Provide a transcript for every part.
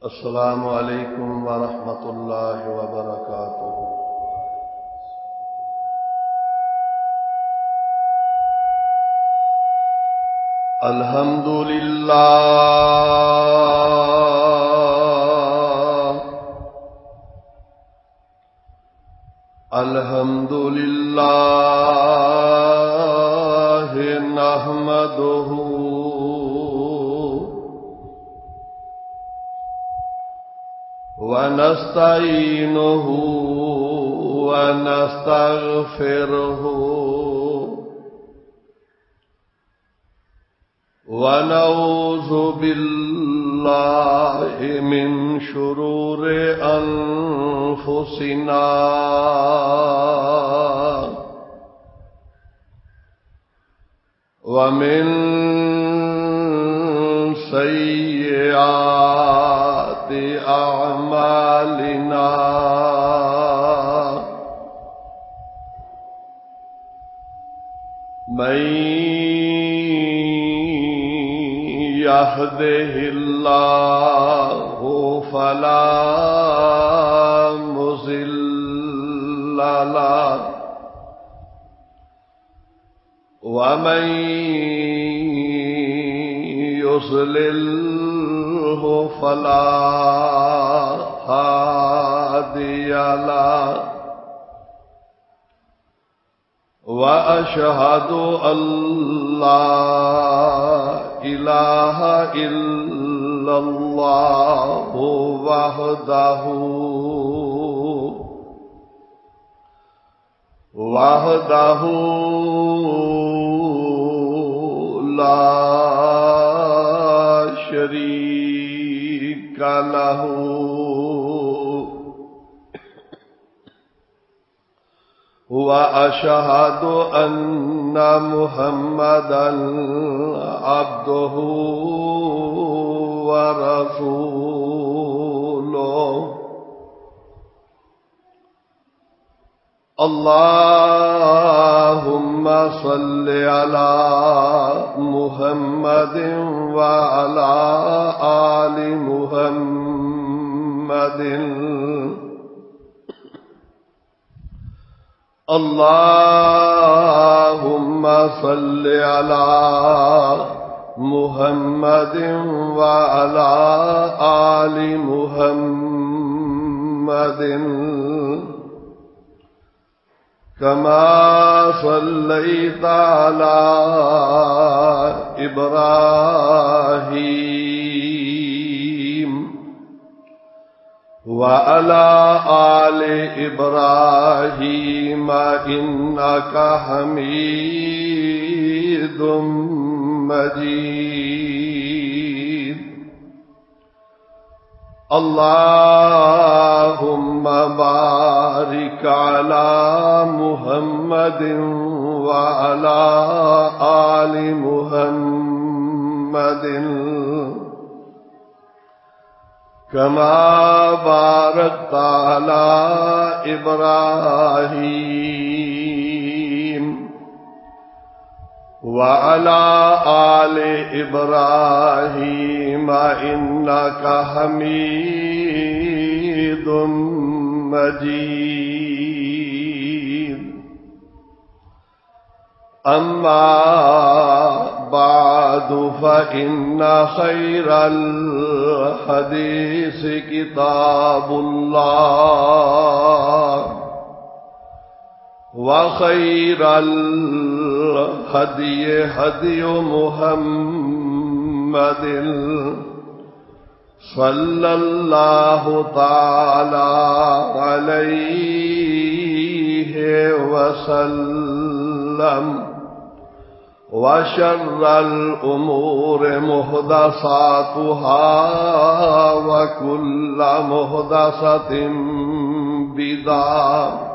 السلام علیکم ورحمۃ اللہ وبرکاتہ۔ الحمد للہ الحمد للہ نحمدہ ونستعینہ ونستغفرہ ونعوذ باللہ من شرور انفسنا ومن سیئات اعمالنا من يهده الله فلا مضل له ومن يضلل فلا هادي له وأشهد أن لا إله إلا الله وحده لا شريك له وأشهد أن محمدًا عبده ورسوله اللهم صل على محمد وعلى آل محمد اللهم صل على محمد وعلى آل محمد كما صليت على إبراهيم وعلى آل إبراهيم إنك حميد مجيد اللهم بارك على محمد وعلى آل محمد كما باركت على إبراهيم وعلى آل إبراهيم إنك حميد مجيد أما بعد فإن خير الحديث كتاب الله وخير الهدي هدي محمد صلى الله تعالى عليه وسلم وشر الأمور محدثاتها وكل محدثة بدعة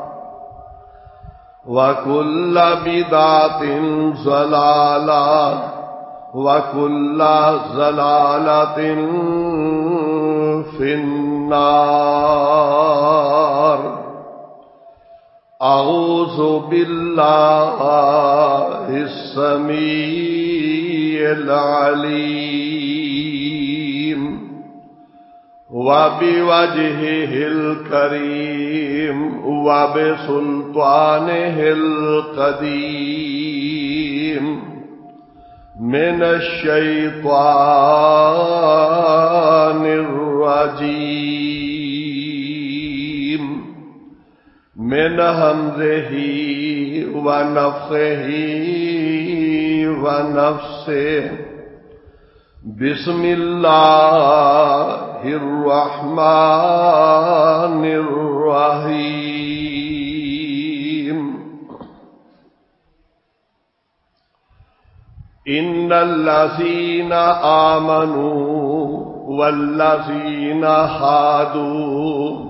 وكل بدعة ضلالة وكل ضلالة في النار أعوذ بالله السميع العليم وبوجهه الكريم وبسلطانه القديم من الشيطان الرجيم من همزه ونفخه ونفسه بسم الله الرحمن الرحيم إن الذين آمنوا والذين هادوا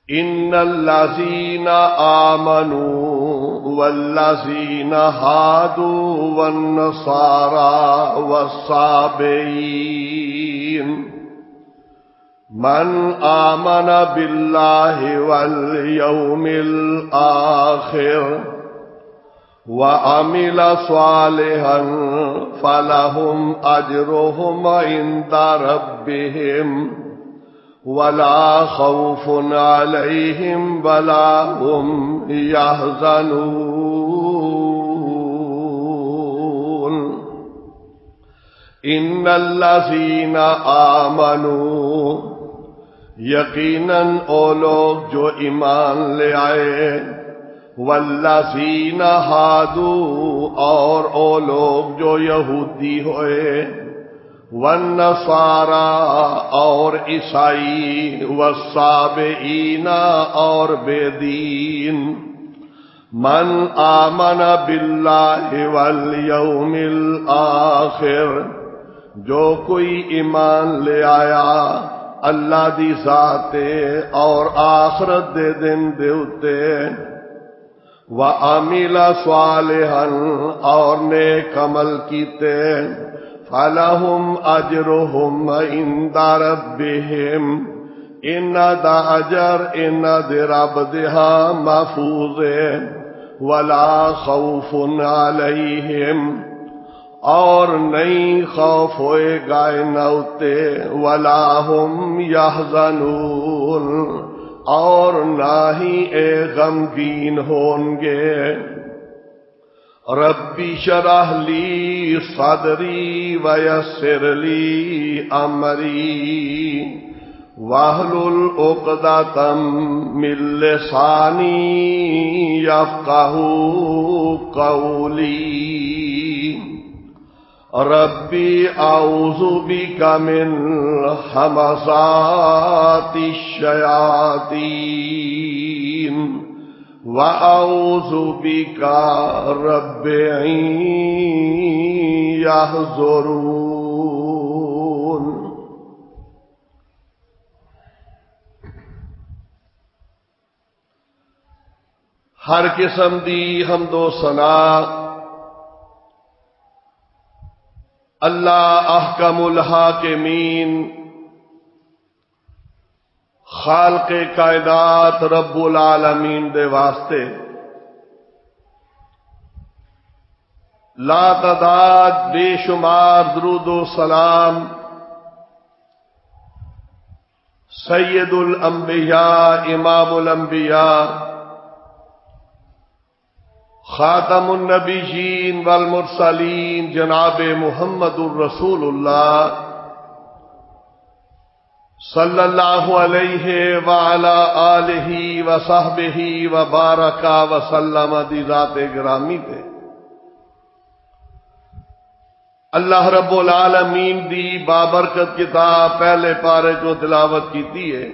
إن الذين آمنوا والذين هادوا والنصارى والصابئين من آمن بالله واليوم الآخر وعمل صالحا فلهم أجرهم عند ربهم ولا خوف عليهم ولا هم يحزنون إن الذين آمنوا یقیناً او لوگ جو ایمان لے آئے والذین ہادو اور او لوگ جو یہودی ہوئے والنصارى اور عیسائی والصابئین اور بے دین من آمن باللہ والیوم الآخر جو کوئی ایمان لے آیا اللہ دی ذات اور آخرت دے دن دے اتے وعمل صالحا اور نیک عمل کیتے فَلَهُمْ أَجْرُهُمْ عِنْدَ رَبِّهِمْ إِنَّ دا اجر ان دے رب دہا محفوظ وَلَا خَوْفٌ عَلَيْهِمْ اور نہیں خوف ہوئے گا ان اتے وَلَا هُمْ يَحْزَنُونَ اور نہ ہی غمگین ہونگے ربی شرح لی صدری ویسر لی امری واحلل عقدۃ من لسانی یفقہوا قولی ربی اعوذ بک من ہمزات الشیاطین وَأَعُوذُ بِكَ رَبِّ أَن يَحْضُرُونِ ہر قسم دی حمد و ثنا اللہ احکم الحاکمین خالق کائنات رب العالمین دے واسطے لا تعداد بے شمار درود و سلام سید الانبیاء امام الانبیاء خاتم النبیین والمرسلین جناب محمد الرسول اللہ صلی اللہ علیہ وعلا آلہ وصحبہ وبارک وسلم دی ذات گرامی تے اللہ رب العالمین دی بابرکت کتاب پہلے پارے جو تلاوت کیتی ہے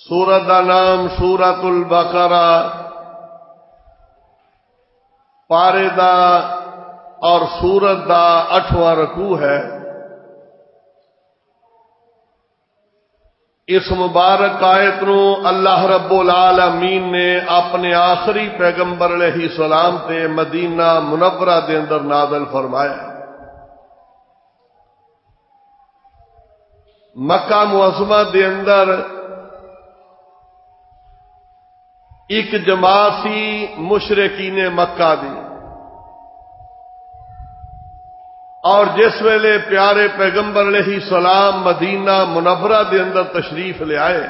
سورت دا نام سورت البقرہ پارے دا اور سورت دا 8واں رکوع ہے اس مبارک آیت نو اللہ رب العالمین نے اپنے آخری پیغمبر علیہ السلام تے مدینہ منورہ دے اندر نازل فرمایا مکہ معظمہ دے اندر ایک جماعت سی مشرکین مکہ دی اور جس ویلے پیارے پیغمبر علیہ السلام مدینہ منورہ دے اندر تشریف لے آئے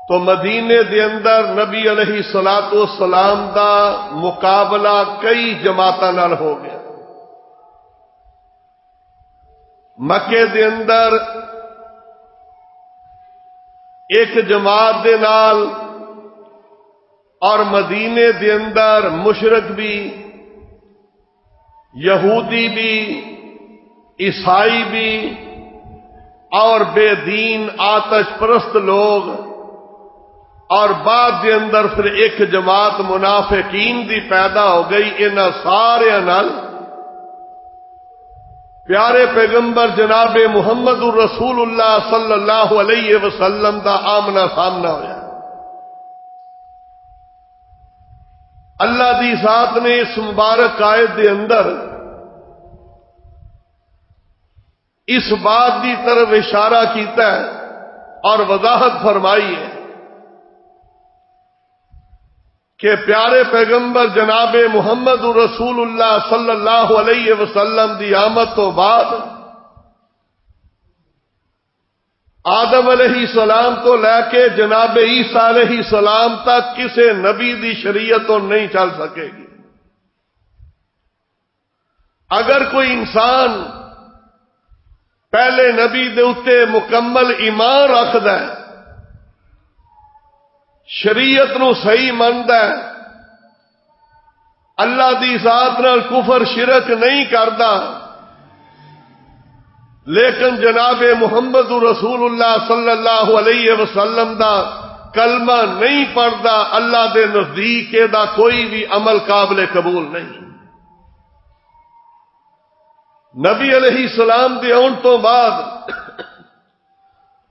تو مدینے دے اندر نبی علیہ الصلوۃ والسلام دا مقابلہ کئی جماعتاں نال ہو گیا. مکے دے اندر ایک جماعت دے نال اور مدینے دے اندر مشرک بھی، یہودی بھی، عیسائی بھی اور بے دین آتش پرست لوگ، اور بعد دے اندر پھر ایک جماعت منافقین دی پیدا ہو گئی. انہاں سارے نال پیارے پیغمبر جناب محمد رسول اللہ صلی اللہ علیہ وسلم دا آمنا سامنا ہویا. اللہ دی ذات نے اس مبارک آیت دے اندر اس بات دی طرف اشارہ کیتا ہے اور وضاحت فرمائی ہے کہ پیارے پیغمبر جناب محمد رسول اللہ صلی اللہ علیہ وسلم دی آمد تو بعد آدم علیہ السلام تو لے کے جناب عیسیٰ علیہ السلام تک کسی نبی دی شریعت تو نہیں چل سکے گی. اگر کوئی انسان پہلے نبی دے اتے مکمل ایمان رکھدا ہے، شریعت نو صحیح مندا ہے، اللہ دی ذات نال کفر شرک نہیں کردا، لیکن جناب محمد رسول اللہ صلی اللہ علیہ وسلم دا کلمہ نہیں پڑھدا، اللہ دے نزدیک دا کوئی بھی عمل قابل قبول نہیں. نبی علیہ السلام دے آن تو بعد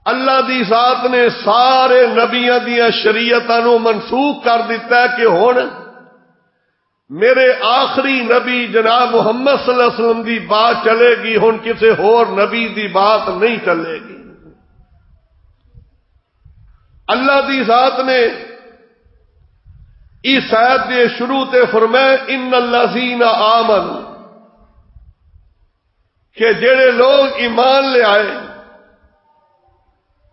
اللہ دی ذات نے سارے نبیاں دیاں شریعتاں نو منسوخ کر دیتا ہے کہ ہن میرے آخری نبی جناب محمد صلی اللہ علیہ وسلم دی بات چلے گی، ہن کسی اور نبی دی بات نہیں چلے گی. اللہ دی ذات نے اس آیت دے شروع تے فرمایا ان الذین آمنوا، کہ جڑے لوگ ایمان لے آئے.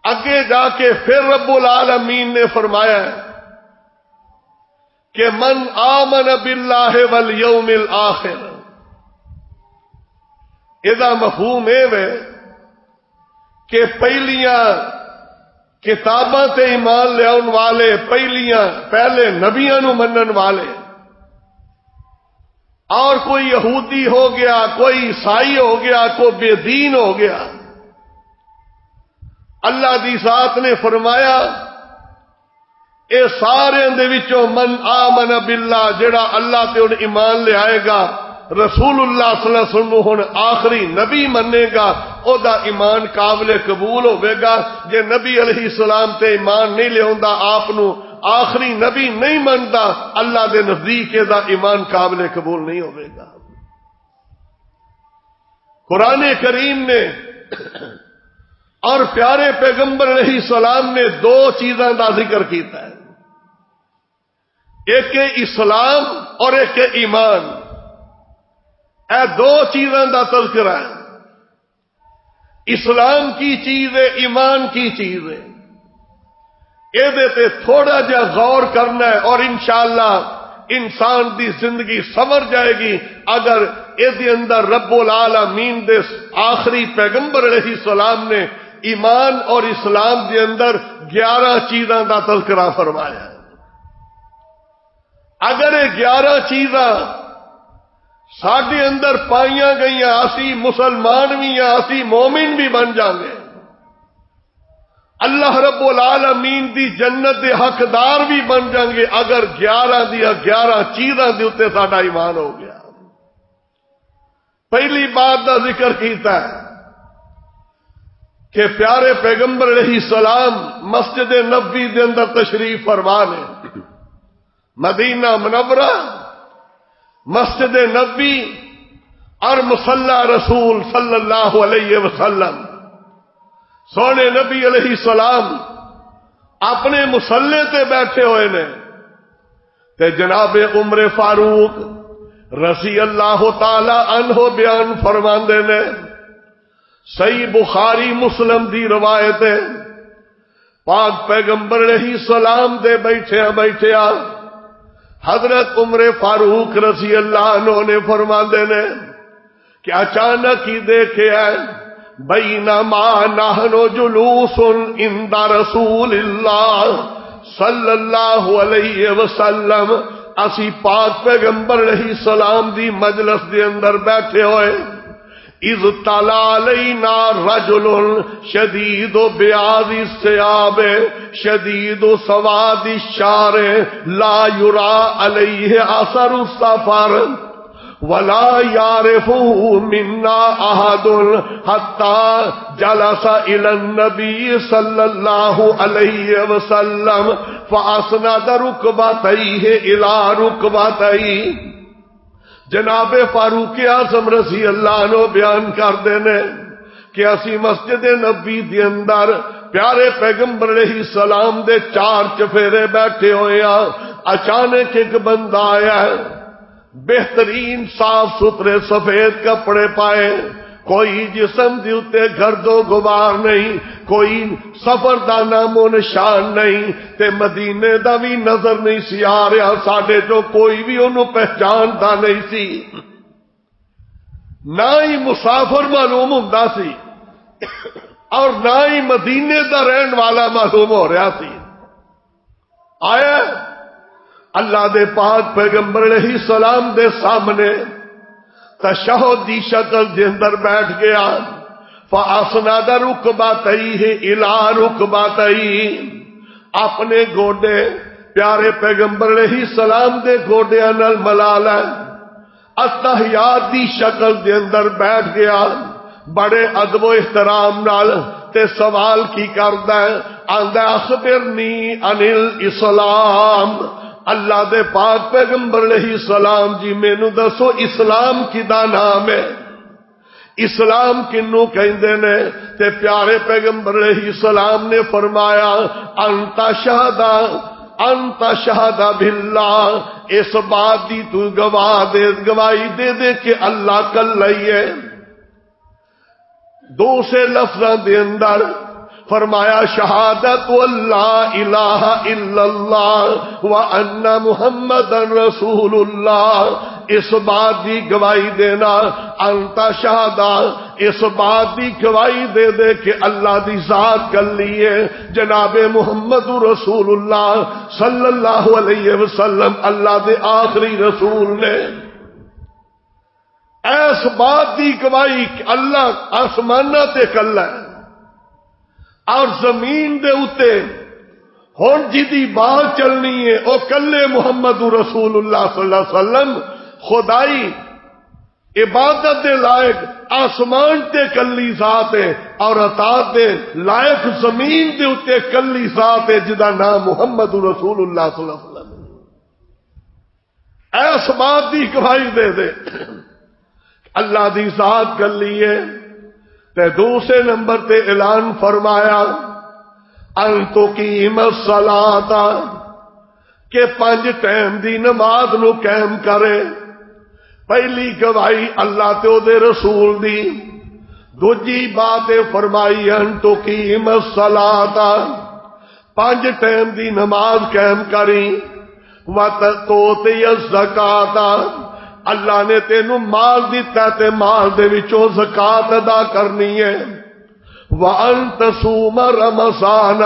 اگے جا کے پھر رب العالمین نے فرمایا کہ من آمن باللہ والیوم الآخر. ادا مفہوم ہے کہ پہلیاں کتاباں تے ایمان لے آن والے، پہلے نبیاں نو منن والے، اور کوئی یہودی ہو گیا، کوئی عیسائی ہو گیا، کوئی بے دین ہو گیا، اللہ دی ذات نے فرمایا اے سارے دے وچوں من آمن باللہ، جڑا اللہ تے ہن ایمان لے آئے گا، رسول اللہ صلی اللہ علیہ وسلم ہن آخری نبی منے گا، او دا ایمان قابل قبول ہوے گا. جے نبی علیہ السلام تے ایمان نہیں لے ہوندا، آپ نو آخری نبی نہیں منتا، اللہ دے نزدیک دا ایمان قابل قبول نہیں ہوے گا. قرآن کریم نے اور پیارے پیغمبر علیہ السلام نے دو چیزاں دا ذکر کیتا ہے، ایک اسلام اور ایک ایمان. اے دو چیزاں دا تذکرہ ہے. اسلام کی چیز ہے، ایمان کی چیز ہے. تے تھوڑا جا غور کرنا ہے اور انشاءاللہ انسان دی زندگی سمر جائے گی اگر اے اندر رب العالمین دے آخری پیغمبر علیہ السلام نے ایمان اور اسلام دے اندر 11 چیزاں دا تذکرہ فرمایا. اگر یہ 11 چیزاں ساڈے اندر پائیاں گئیاں، اسی مسلمان بھی ہیں، اسی مومن بھی بن جانے، اللہ رب العالمین دی جنت دے حقدار بھی بن جائیں گے اگر 11 دیا 11 چیزاں دے اوتے ساڈا ایمان ہو گیا. پہلی بات دا ذکر کیتا ہے کہ پیارے پیغمبر علیہ السلام مسجد نبوی دے اندر تشریف فرما نے. مدینہ منورہ، مسجد نبوی اور مصلی رسول صلی اللہ علیہ وسلم. سونے نبی علیہ السلام اپنے مصلی تے بیٹھے ہوئے نے تے جناب عمر فاروق رضی اللہ تعالی عنہ بیان فرماندے نے، صحیح بخاری مسلم دی روایت ہے، پاک پیغمبر علیہ السلام دے بیٹھیا حضرت عمر فاروق رضی اللہ عنہ نے فرماندے نے کہ اچانک ہی دیکھے ہے بینما نحن جلوس عند رسول اللہ صلی اللہ علیہ وسلم، اسی پاک پیغمبر علیہ السلام دی مجلس دے اندر بیٹھے ہوئے، اذ طلع علینا رجل شدید بیاض الثیاب شدید سواد الشعر لا یرا علیہ اثر السفر ولا يعرفه منا احد حتى جلس الى النبي صلى الله عليه وسلم فاسند ركبتيه الى ركبتيه۔ جناب فاروق اعظم رضی اللہ عنہ بیان کردے نے کہ اسی مسجد نبی دے اندر پیارے پیغمبر علیہ السلام دے چار چفیرے بیٹھے ہوئے ہیں، اچانک ایک بندہ آیا ہے، بہترین صاف ستھرے سفید کپڑے پائے، کوئی جسم دی اتے گرد و غبار نہیں، کوئی سفر دا نام و نشان نہیں، تے مدینے دا بھی نظر نہیں سی آ رہا، ساڈے جو کوئی بھی انہوں پہچاندا نہیں سی، نہ ہی مسافر معلوم ہوندا سی اور نہ ہی مدینے دا رہن والا معلوم ہو رہا سی۔ آیا اللہ دے پاک پیغمبر علیہ السلام دے سامنے تشہد دی شکل دے اندر بیٹھ گیا، فاسند رکبتیہ الی رکبتیہ، اپنے گوڈے پیارے پیغمبر علیہ السلام دے گوڈیاں نال ملا لے، اتحیات دی شکل دے اندر بیٹھ گیا، بڑے ادب و احترام نال تے سوال کی کردا ہے، آندا اخبرنی عن الاسلام، اللہ دے پاک پیغمبر علیہ السلام جی مینوں دسو اسلام کدا نام ہے، اسلام کنوں کہندے نے؟ تے پیارے پیغمبر علیہ السلام نے فرمایا انت شہد باللہ، اس بات دی تو گواہی دے کہ اللہ کل ہی ہے۔ دوسرے لفظاں دے اندر فرمایا شہادت اللہ الہ الا اللہ وان محمد رسول اللہ، اس بات دی گواہی دینا، انت شہادہ، اس بات دی گواہی دے کہ اللہ دی ذات کلی ہے، جناب محمد رسول اللہ صلی اللہ علیہ وسلم اللہ دے آخری رسول نے۔ اس بات دی گواہی کہ اللہ آسمانہ تے کلا ہے اور زمین دے اتے ہن جدی بات چلنی ہے او کلے محمد رسول اللہ صلی اللہ علیہ وسلم، خدائی عبادت دے لائق آسمان تے کلی ذات ہے اور اطاعت دے لائق زمین دے اتے کلی ذات ہے جدا نام محمد رسول اللہ صلی اللہ علیہ وسلم۔ ایس بات دی گواہی دے اللہ دی ذات کلی ہے۔ تے دوسرے نمبر تے اعلان فرمایا ان تقیم الصلاۃ، کہ 5 ٹائم دی نماز نو قائم کرے۔ پہلی گواہی اللہ تے او دے رسول دی، دوجی بات فرمائی ان تقیم الصلاۃ، 5 ٹائم دی نماز قائم کری، وتؤتی الزکات، اللہ نے تینوں مال دیتا تے مال دے وچوں زکات ادا کرنی ہے۔ وَأَن تَصُومَ رَمَضَانَ،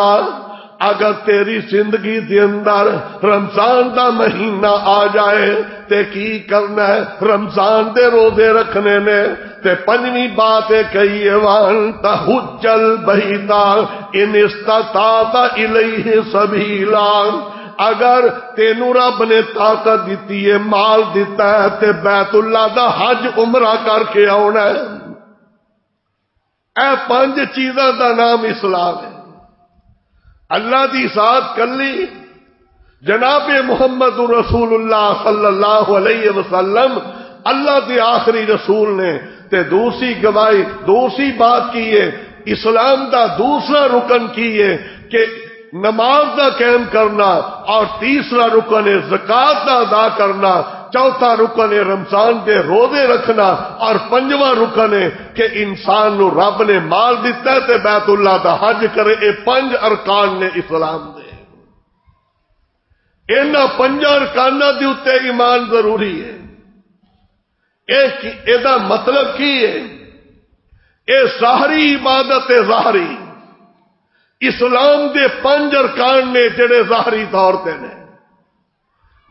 اگر تیری زندگی دے اندر رمضان دا مہینہ آ جائے تے کی کرنا ہے؟ رمضان دے روزے رکھنے نے۔ تے 5ویں بات ہے کہی ہے وَأَن تَحُجَّ الْبَيْتَ إِنِ اسْتَطَعْتَ إِلَيْهِ سَبِيلًا، اگر تینوں رب نے طاقت دیتی ہے، مال دیتا ہے تے بیت اللہ دا حج عمرہ کر کے آنا ہے۔ اے 5 چیزاں دا نام اسلام ہے۔ اللہ دی ذات کلی، جناب محمد رسول اللہ صلی اللہ علیہ وسلم اللہ دے آخری رسول نے۔ تے دوسری گواہی، دوسری بات کی ہے، اسلام دا دوسرا رکن کی ہے کہ نماز دا قائم کرنا، اور تیسرا رکن ہے زکات دا ادا کرنا۔ چوتھا رکن ہے رمضان کے روزے رکھنا، اور پنجواں رکن ہے کہ انسان نو رب نے مال دیتا ہے تے بیت اللہ دا حج کرے۔ اے 5 ارکان نے اسلام دے۔ انہاں 5 ارکاناں دے اوتے ایمان ضروری ہے۔ ایدا مطلب کی ہے؟ اے ظاہری عبادت ہے، ظاہری اسلام دے 5 ارکان نے جڑے ظاہری طور تے نے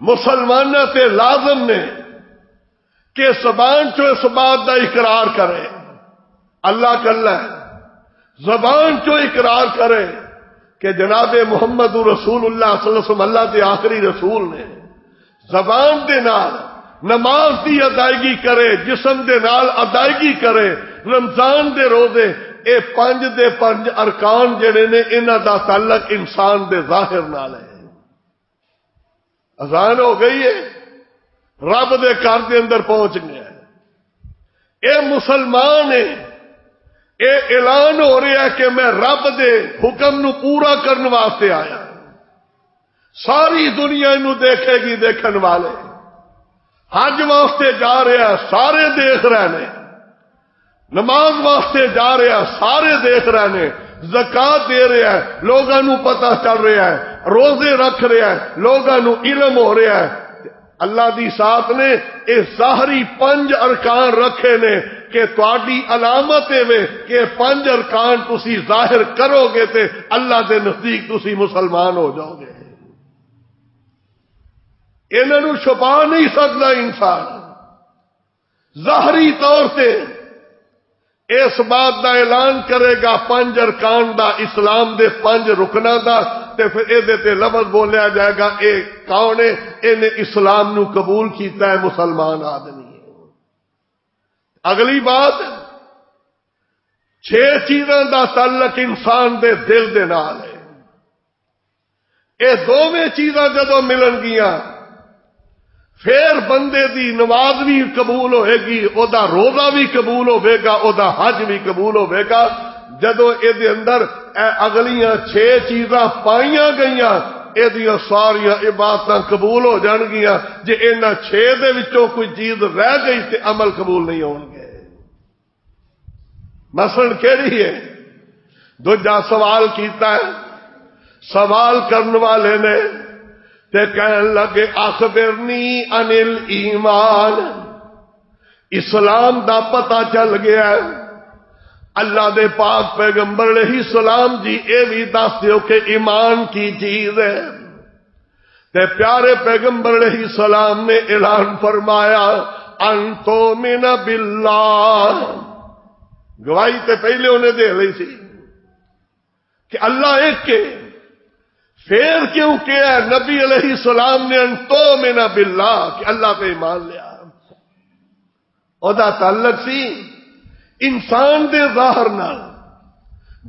مسلمانوں تے لازم نے کہ زبان چو اس بات دا اقرار کرے اللہ کلا ہے، زبان چو اقرار کرے کہ جناب محمد رسول اللہ صلی اللہ علیہ وسلم اللہ دے آخری رسول نے، زبان دے نال نماز دی ادائیگی کرے، جسم دے نال ادائیگی کرے، رمضان دے روزے، اے 5 دے 5 ارکان جڑے نے انہاں دا تعلق انسان دے ظاہر نال ہے۔ اذان ہو گئی ہے، رب دے گھر دے اندر پہنچ گیا ہے، اے مسلمان ہے، اے اعلان ہو رہا ہے کہ میں رب دے حکم نو پورا کرنے واسطے آیا۔ ساری دنیا نو دیکھے گی دیکھن والے، حج واسطے جا رہا ہے سارے دیکھ رہے نے، نماز واسطے جا رہا ہے سارے دیکھ رہے نے، زکات دے رہا ہے لوگاں نو پتہ چل رہا ہے، روزے رکھ رہا ہے لوگاں نو علم ہو رہا ہے۔ اللہ دی ذات نے اے ظاہری 5 ارکان رکھے نے کہ تواڈی علامت ہے کہ 5 ارکان تسی ظاہر کرو گے تے اللہ دے نزدیک تسی مسلمان ہو جاؤ گے۔ انہاں نو چھپا نہیں سکتا انسان، ظاہری طور سے اس بات دا اعلان کرے گا 5 ارکان دا، اسلام دے 5 رکناں دا، تے پھر اے تے لفظ بولیا جائے گا اے کون ہے؟ اینے اسلام نو قبول کیتا ہے، مسلمان آدمی ہے۔ اگلی بات 6 چیزاں دا تعلق انسان دے دل دے نال ہے۔ اے دوویں چیزاں جدوں ملن گیاں پھر بندے دی نماز بھی قبول ہوئے گی، او دا روزہ بھی قبول ہوئے گا، او دا حج بھی قبول ہوئے گا۔ جدو اے دے اندر اے اگلیاں 6 چیزاں پائیاں گئیاں، اے دیاں ساریاں عبادتاں قبول ہو جان گیاں۔ جے انہاں 6 دے وچوں کوئی چیز رہ گئی تے عمل قبول نہیں ہون گے۔ مثلا کیڑی ہے؟ دوجا سوال کیتا ہے، سوال کرنے والے نے تے کہن لگے اخبرنی عن الایمان، اسلام دا پتہ چل گیا ہے۔ اللہ دے پاک پیغمبر علیہ السلام جی اے بھی دس دیو کہ ایمان کی چیز ہے، تے پیارے پیغمبر علیہ السلام نے اعلان فرمایا ان تؤمن باللہ، گواہی تے پہلے انہیں دے لی سی کہ اللہ ایک کے، پھر کیوں کیا نبی علیہ السلام نے ان تؤمن باللہ کہ اللہ پہ ایمان لیا، او دا تعلق سی انسان دے ظاہر نال۔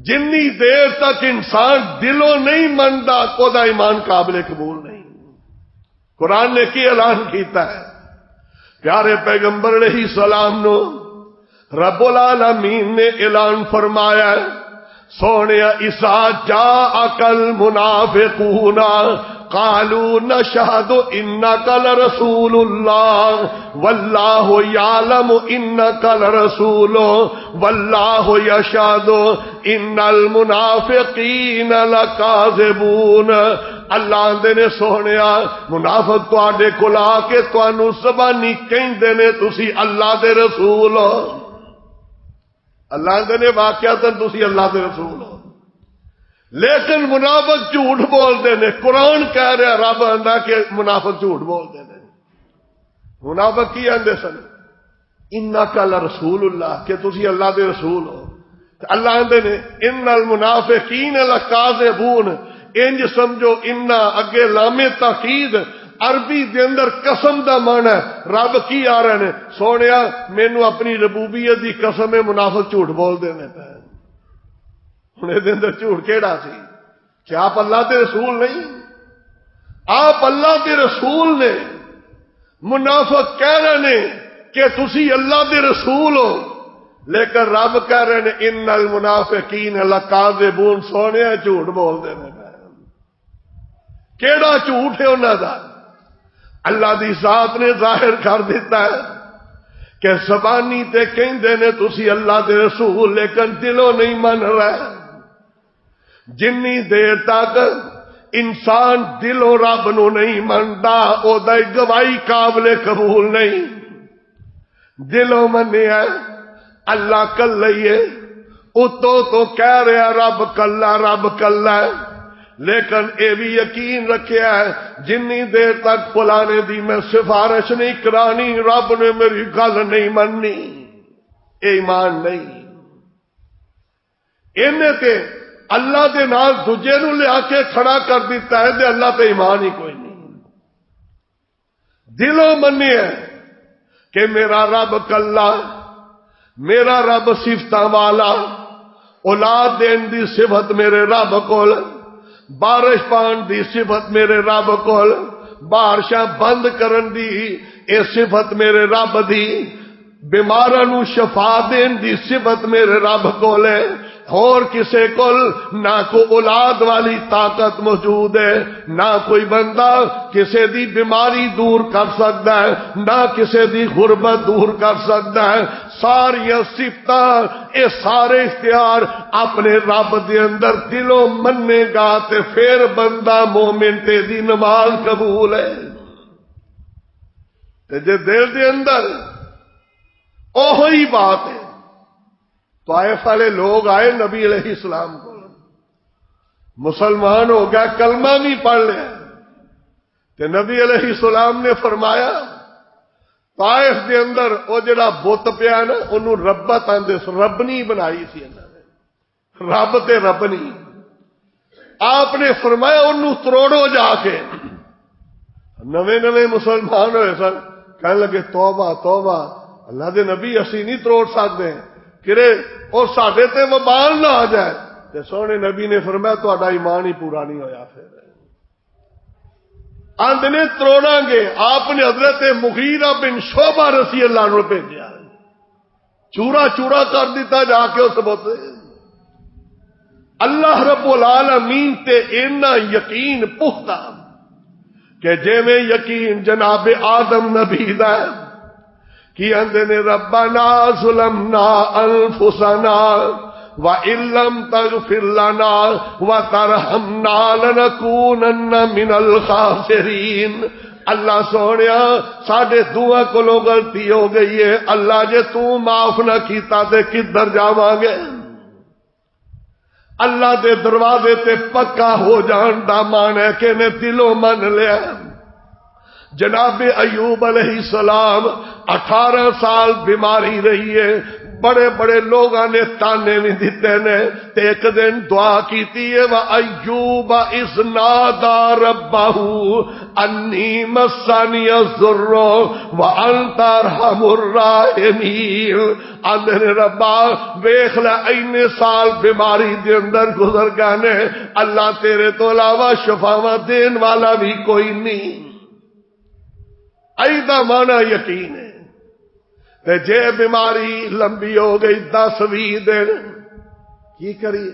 جنی دیر تک انسان دلوں نہیں منتا او دا ایمان قابل قبول نہیں۔ قرآن نے کی اعلان کیتا ہے؟ پیارے پیغمبر علیہ السلام نو رب العالمین نے اعلان فرمایا ہے، سونیا اذا جاءک المنافقون قالوا نشهد انك لرسول الله والله يعلم انك لرسول والله يشهد ان المنافقين لكاذبون۔ اللہ دے نے سونیا منافق تواڈے کول آ کے تانوں زبانی کہندے نے تسی اللہ دے رسول ہو، اللہ دے نے واقعاتاً تسی اللہ دے رسول ہو، لیکن منافق جھوٹ بولتے ہیں۔ قرآن کہہ رہا رب آندا کہ منافق جھوٹ بولتے ہیں۔ منافق کی آندے سن؟ انک لرسول اللہ، کہ تسی اللہ دے رسول ہو۔ اللہ آندے نے ان المنافقین لکاذبون، انج سمجھو ان اگے لام تاکید، عربی دے اندر قسم دا معنی ہے۔ رب کی آ رہے نے سونیا مینوں اپنی ربوبیت دی قسم ہے منافق جھوٹ بولتے ہیں پے۔ ہن دے اندر جھوٹ کیڑا سی؟ کہ آپ اللہ دے رسول نہیں؟ آپ اللہ دے رسول نے، منافق کہہ رہے نے کہ تسی اللہ دے رسول ہو، لیکن رب کہہ رہے نے ان المنافقین لکاذبون، سونے جھوٹ بولتے ہیں۔ کیڑا جھوٹ ہے انہاں دا؟ اللہ دی ذات نے ظاہر کر دیتا ہے کہ زبانی تے کہندے نے تسی اللہ دے رسول لیکن دلوں نہیں من رہا. جنی دیر تک انسان دلوں رب نو نہیں مندا او دا گواہی قابل قبول نہیں. دلوں منیا اللہ کلے اتو تو کہہ رہا رب کلا رب کلا ہے، لیکن اے بھی یقین رکھیا ہے جنی دیر تک فلانے دی میں سفارش نہیں کرانی رب نے میری گل نہیں مننی. اے ایمان نہیں. انہیں تے اللہ دے نال دوجے نو لیا کے کھڑا کر دیتا ہے تے اللہ تے ایمان ہی کوئی نہیں. دلوں منیا کہ میرا رب کلا، میرا رب صفتاں والا، اولاد دین دی صفت میرے رب کول، بارش پان دی صفت میرے رب کول، بارشاں بند کرن دی اے صفت میرے رب دی، بیماراں نو شفا دین دی صفت میرے رب کول ہے. اور کسے کول نہ کو اولاد والی طاقت موجود ہے، نہ کوئی بندہ کسے دی بیماری دور کر سکتا ہے، نہ کسے دی غربت دور کر سکتا ہے. ساری صفتاں اے سارے اختیار اپنے رب دے اندر دلوں مننے گا تے پھر بندہ مومن تے دی نماز قبول ہے. تے جے دل دے اندر اوہی بات ہے. طائف والے لوگ آئے نبی علیہ السلام کو، مسلمان ہو گیا کلمہ بھی پڑھ لیا. کہ نبی علیہ السلام نے فرمایا طائف دے اندر وہ جڑا بت پیا نا انہوں ربت آندے ربنی بنائی سی انہوں نے، رب تے ربنی. آپ نے فرمایا انہوں تروڑو جا کے. نویں نویں مسلمان ہوئے سن، کہنے لگے توبہ توبہ اللہ دے نبی اسی نہیں تروڑ سکتے کرے اور ساڈے تے وبال نہ آ جائے. تے سونے نبی نے فرمایا تہاڈا ایمان ہی پورا نہیں ہویا. پھر اند نے تروڑا گے. آپ نے حضرت مغیرہ بن شعبہ رضی اللہ عنہ بھیجا، چورا چورا کر دیتا جا کے اس بت. اللہ رب العالمین تے اینا یقین پختہ کہ جویں یقین جناب آدم نبی دا کی اندے نے ربنا ظلمنا انفسنا وَإِن لَّمْ تَغْفِرْ لَنَا وَتَرْحَمْنَا لَنَكُونَنَّ مِنَ الْخَاسِرِينَ. اللہ سونیا ساڈے دعا کولوں غلطی ہو گئی ہے، اللہ جے تو معاف نہ کیتا تے کدھر جاواں گے. اللہ دے دروازے تے پکا ہو جان دا مان ہے کہ نے دلوں من لیا. جناب ایوب علیہ السلام 18 سال بیماری رہی ہے، بڑے بڑے لوگاں نے تانے بھی دیتے نے. تے ایک دن دعا کیتی ہے وَأَيُّوبَ إِذْ نَادَى رَبَّهُ أَنِّي مَسَّنِيَ الضُّرُّ وَأَنْتَ أَرْحَمُ الرَّاحِمِينَ. آندے ربا ویکھ لے اینے سال بیماری دے اندر گزر گئے نے، اللہ تیرے تو علاوہ شفاواں دین والا بھی کوئی نہیں. ایدا مانا یقین ہے. تے جے بیماری لمبی ہو گئی 10-20 دن کی کریے؟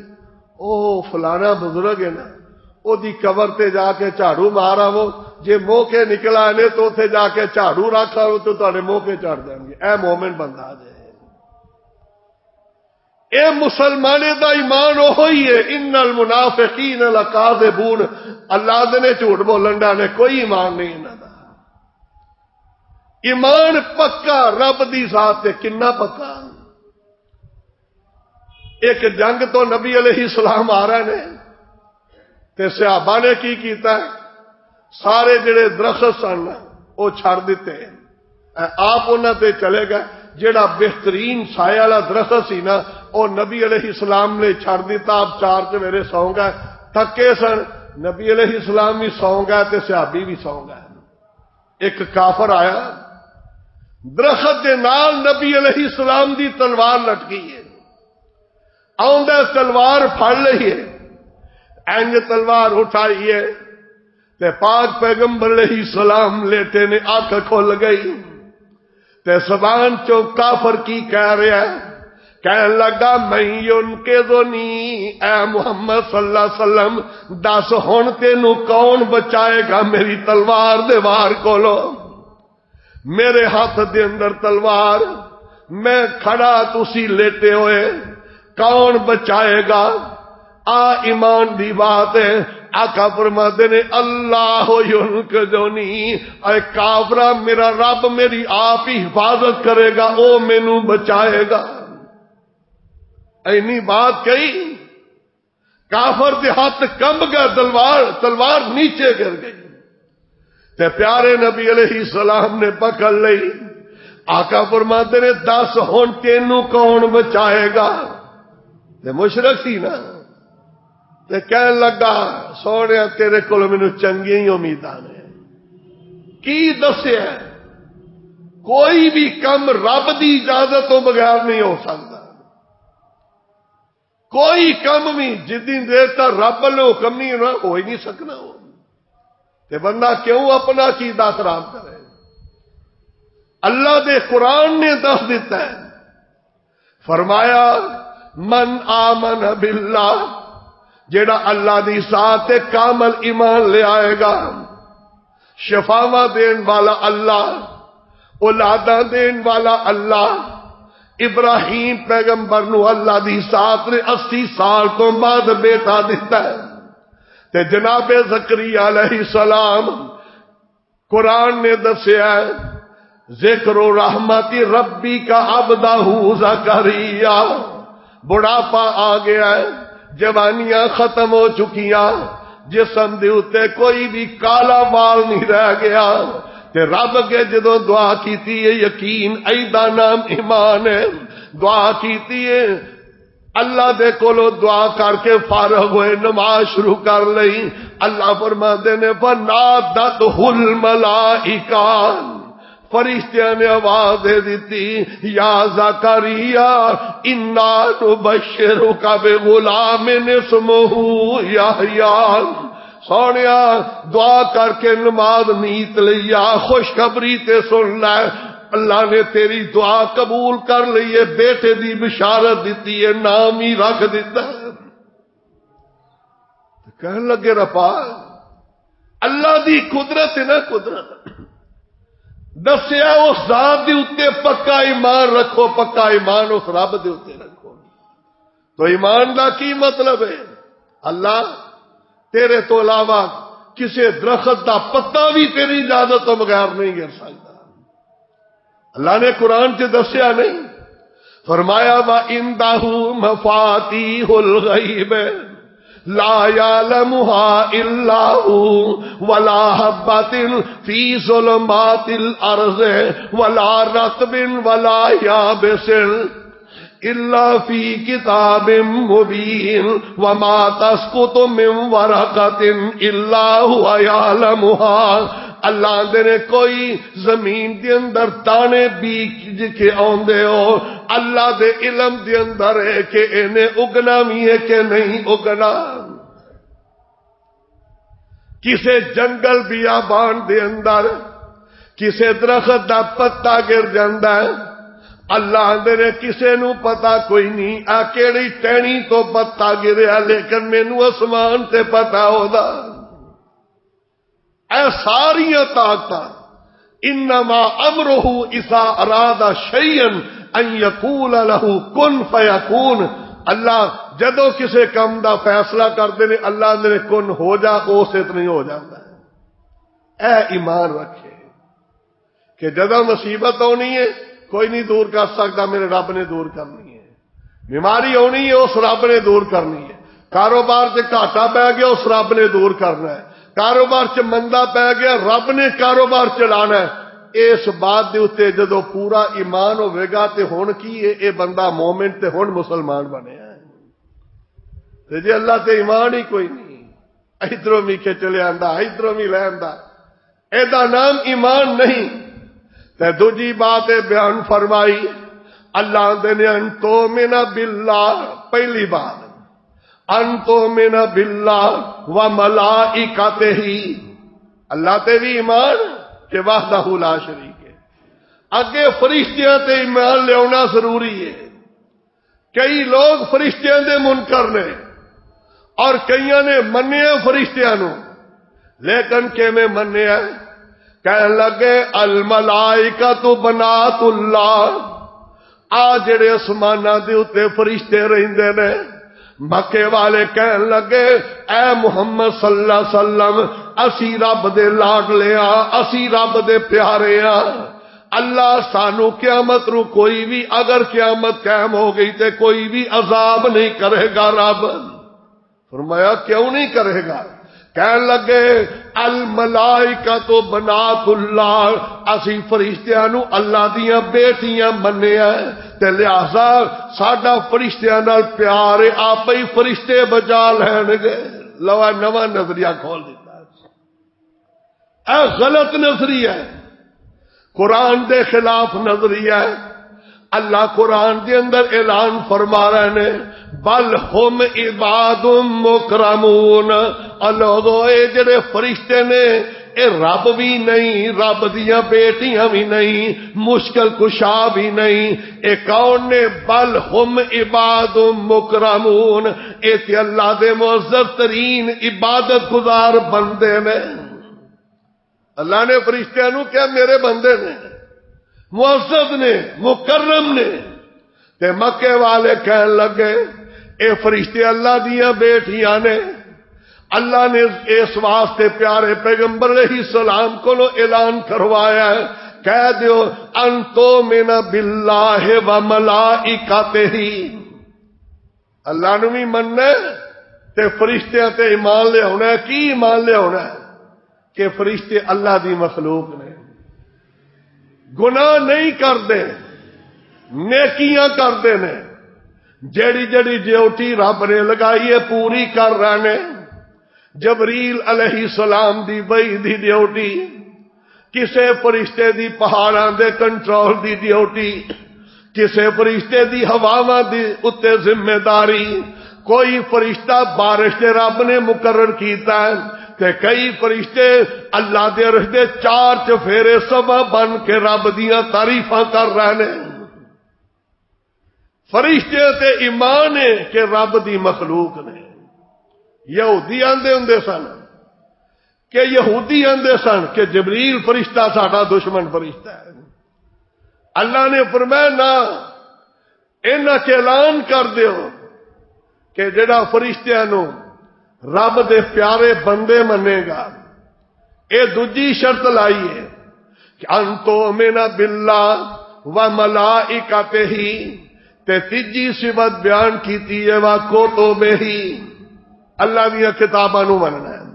او فلانا بزرگ ہے نا او دی قبر تے جا کے جھاڑو مارا وہ جے موقع نکلا نے تو اتنے جا کے جھاڑو رکھا وہ تو تہاڈے موقع چڑھ جان گے. اے مومن بندہ جے اے مسلمانے دا ایمان وہی ہے. ان المنافقین لکاذبون. اللہ دے نے جھوٹ بولن دا نے کوئی ایمان نہیں انہاں دا. ایمان پکا رب دی ذات تے کنا پکا. ایک جنگ تو نبی علیہ السلام آ رہے نے تے صحابہ نے کی کیتا ہے سارے جڑے درخت سن وہ چھڑ دیتے آپ انہاں تے چلے گئے. جڑا بہترین سایہ والا درخت سی نا وہ نبی علیہ السلام نے چھڑ دیتا. آپ 4 سویرے سو گئے تھکے سن. نبی علیہ السلام بھی سو گئے تے صحابی بھی سو گئے. ایک کافر آیا درخت دے نال نبی علیہ السلام دی تلوار لٹکی ہے. آندا تلوار پھڑ لئی ہے اینج تلوار اٹھائی ہے تے پاک پیغمبر علیہ السلام لیٹے نے آنکھ کھل گئی تے زبان چوں کافر کی کہہ رہا ہے کہنے لگا میں ينقذني اے محمد صلی اللہ علیہ وسلم دس ہن تینوں کون بچائے گا میری تلوار دے وار کولو میرے ہاتھ دے اندر تلوار میں کھڑا تسی لیٹے ہوئے کون بچائے گا آ ایمان دی بات ہے آقا فرماتے نے اللہ ينقذني اے کافرا میرا رب میری آپ ہی حفاظت کرے گا او مینوں بچائے گا اینی بات کہی کافر دے ہاتھ کمب گیا تلوار نیچے گر گئی تے پیارے نبی علیہ السلام نے پکڑ لئی آقا فرماتے نے دس ہن تینوں کون بچائے گا تے مشرک سی نا تے کہنے لگا سونے تیرے کول مینوں چنگی ہی امیداں نے کی دسیا کوئی بھی کم رب دی اجازت تو بغیر نہیں ہو سکتا کوئی کم بھی جتنی دیر تک رب نے حکم نہیں ہونا ہو ہی نہیں سکنا ہو تے بندہ کیوں اپنا عقیدہ خراب کرے اللہ دے قرآن نے دس دیتا ہے فرمایا من آمن باللہ جیڑا اللہ دی ذات کامل ایمان لے آئے گا شفاواں دین والا اللہ اولاداں دین والا اللہ ابراہیم پیغمبر نو اللہ دی ذات نے 80 سال تو بعد بیٹا دیتا ہے تے جناب زکریا علیہ السلام قرآن نے دسیا ہے ذکر و رحمتی ربی کا عبدہ زکریا بڑھاپا آ گیا ہے جوانیاں ختم ہو چکیاں جسم دے اوتے کوئی بھی کالا بال نہیں رہ گیا تے رب کے جدو دعا کیتی ہے یقین ایدا نام ایمان ہے دعا کیتی ہے اللہ دے کولو دعا کر کے فارغ ہوئے نماز شروع کر لئی اللہ فرماتے نے فنادتہ الملائکہ فرشتیاں نے آواز دے دیتی یا زکریا انا نبشرک بغلام اسمہ یحییٰ سونیا دعا کر کے نماز نیت لیا خوشخبری تے سن لے اللہ نے تیری دعا قبول کر لیے بیٹے دی بشارت دیتی ہے نام ہی رکھ دیتا ہے کہنے لگے رپا اللہ دی قدرت ہے نا قدرت دسیا اس ذات دے اوتے پکا ایمان رکھو پکا ایمان اس رب دے اوتے رکھو تو ایمان دا کی مطلب ہے اللہ تیرے تو علاوہ کسی درخت دا پتا بھی تیری اجازت تو بغیر نہیں گر سکتا اللہ نے قرآن سے دسیا نہیں فرمایا وَإِنْدَهُ مَفَاتِيحُ الْغَيْبِ لَا يَعْلَمُهَا إِلَّا هُوَ وَلَا حَبَّةٍ فِي ظُلُمَاتِ الْأَرْضِ وَلَا رَطْبٍ وَلَا يَابِسٍ الا فی کتاب مبین وما تسقط من ورقۃ الا هو یعلمها اللہ دے کوئی زمین دے اندر دانے بیج کے آندے ہو اللہ دے علم دے اندر ہے کہ انہیں اگنا بھی ہے کہ نہیں اگنا کسے جنگل بیابان دے اندر کسے درخت دا پتا گر جاندا ہے اللہ نے کسے نو پتا کوئی نہیں آ کیڑی ٹہنی تو پتا گریا لیکن مینو آسمان سے پتا ہودا اے ساری طاقت انما امرہ اذا اراد شیئا ان یقول له کن فیکون اللہ جدو کسے کم دا فیصلہ کردے نے اللہ نے کن ہو جا اسے نہیں ہو جاتا ہے اے ایمان رکھے کہ جدو مصیبت ہونی ہے کوئی نہیں دور کر سکتا میرے رب نے دور کرنی ہے بیماری ہونی ہے اس رب نے دور کرنی ہے کاروبار سے گھاٹا پی گیا اس رب نے دور کرنا ہے کاروبار سے مندا پی گیا رب نے کاروبار چلانا ہے اس بات دے اوتے جدو پورا ایمان ہوے گا تے ہن کی اے بندہ مومن تے ہن مسلمان بنیا ہے تے جے اللہ تے ایمان ہی کوئی نہیں ادھروں میکھے چلے آندا ادھروں بھی لے آندا اے دا نام ایمان نہیں تے دوجی بات بیان فرمائی اللہ دے نے انتو من باللہ پہلی بات انتو من باللہ و ملائکتہ اللہ تے بھی ایمان کہ وحدہ لا شریک ہے اگے فرشتیاں تے ایمان لے آنا ضروری ہے کئی لوگ فرشتیاں دے منکر نے اور کئیاں نے منیا فرشتیاں نو، لیکن کیویں منیا؟ کہن لگے الملائکۃ بنات اللہ، آ جڑے اسماناں دے اوتے فرشتے رہندے نے۔ مکے والے کہن لگے اے محمد صلی اللہ علیہ وسلم اسی رب دے لاڈلے ہاں، اسی رب دے پیارے ہاں، اللہ سانو قیامت رو کوئی بھی اگر قیامت قائم ہو گئی تے کوئی بھی عذاب نہیں کرے گا رب۔ فرمایا کیوں نہیں کرے گا؟ کہن لگے الملائکۃ بنات اللہ، اسی فرشتیاں نو اللہ دیاں بیٹیاں منیا تے لہذا ساڈا فرشتیاں نال پیار ہے، آپ ہی فرشتے بجا لین گے۔ لوا نواں نظریہ کھول دیتا اے غلط نظریہ ہے، قرآن دے خلاف نظریہ ہے۔ اللہ قرآن دے اندر اعلان فرما رہے نے بل ہم عباد مکرمون، اللہ اے جڑے فرشتے نے اے رب بھی نہیں، رب دیاں بیٹیاں بھی نہیں، مشکل کشا بھی نہیں۔ اے کون نے؟ بل ہم عباد مکرمون، اے تے اللہ دے معزز ترین عبادت گزار بندے نے۔ اللہ نے فرشتیاں نو کیا میرے بندے نے، معزز نے، مکرم نے۔ تے مکے والے کہن لگے اے فرشتے اللہ دیاں بیٹیاں نے۔ اللہ نے اس واسطے پیارے پیغمبر علیہ السلام کو اعلان کروایا ہے، کہہ دیو انتو من باللہ و ملائکتہ، اللہ نو بھی مننا تے فرشتیاں تے ایمان لے ہونا ہے۔ کی ایمان لے ہونا ہے؟ کہ فرشتے اللہ دی مخلوق نے، گناہ نہیں کردے، نیکیاں کردے نے، جیڑی جیڑی ڈیوٹی رب نے لگائی ہے پوری کر رہے نے۔ جبریل علیہ السلام دی بئی دی ڈیوٹی، کسے فرشتے دی پہاڑاں دے کنٹرول دی ڈیوٹی، کسے فرشتے دی ہواواں دی اتے ذمہ داری، کوئی فرشتہ بارش دے رب نے مقرر کیتا ہے تے کئی فرشتے اللہ دے عرش دے چار چفیرے سبا بن کے رب دیاں تعریفاں کر رہے نے۔ فرشتے تے ایمان ہے کہ رب دی مخلوق نے۔ یہودی آندے ہوندے سن کہ یہودی آندے سن کہ جبریل فرشتہ ساڈا دشمن فرشتہ ہے۔ اللہ نے فرمایا نہ، انہاں تے اعلان کر دیو کہ جڑا فرشتیاں نو رب دے پیارے بندے منے گا، اے دوجی شرط لائی ہے کہ انتو من باللہ و ملائکتہ، تے تیجی صفت بیان کیتی ہے وا کتبہ، اللہ دیا کتاباں نو مننا ہے۔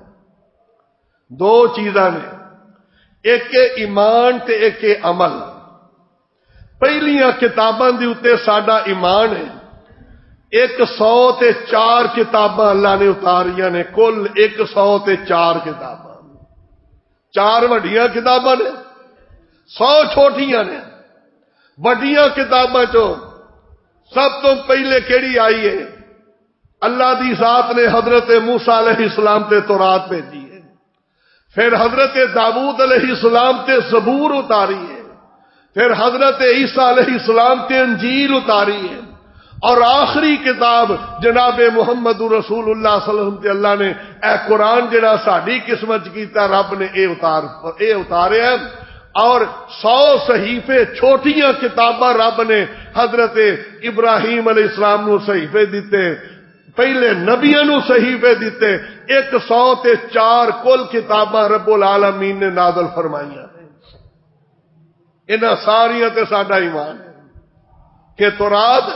دو چیزاں نے، ایک ایمان تے ایک عمل۔ پہلیاں کتاباں دی اتے ساڈا ایمان ہے، 104 کتاباں اللہ نے اتاریاں نے، کل 104 کتاباں، 4 وڈیاں کتاباں نے، 100 چھوٹیاں نے۔ وڈیاں کتاباں چوں سب تو پہلے کیڑی آئی ہے؟ اللہ دی ذات نے حضرت موسیٰ علیہ السلام تے تورات بھیجی ہے، پھر حضرت داؤد علیہ السلام تے زبور اتاری ہے، پھر حضرت عیسیٰ علیہ السلام تے انجیل اتاری ہے، اور آخری کتاب جناب محمد رسول اللہ صلی اللہ علیہ وسلم تے اللہ نے اے قرآن جڑا ساڈی قسمت کیتا رب نے اے اتاریا ہے۔ اور 100 صحیفے چھوٹیاں کتاباں رب نے حضرت ابراہیم علیہ السلام نو صحیفے دیتے، پہلے نبیاں نو صحیفے دیتے، 104 کل کتاباں رب العالمین نے نازل فرمائیاں۔ انہاں ساریاں تے ساڈا ایمان ہے کہ تورات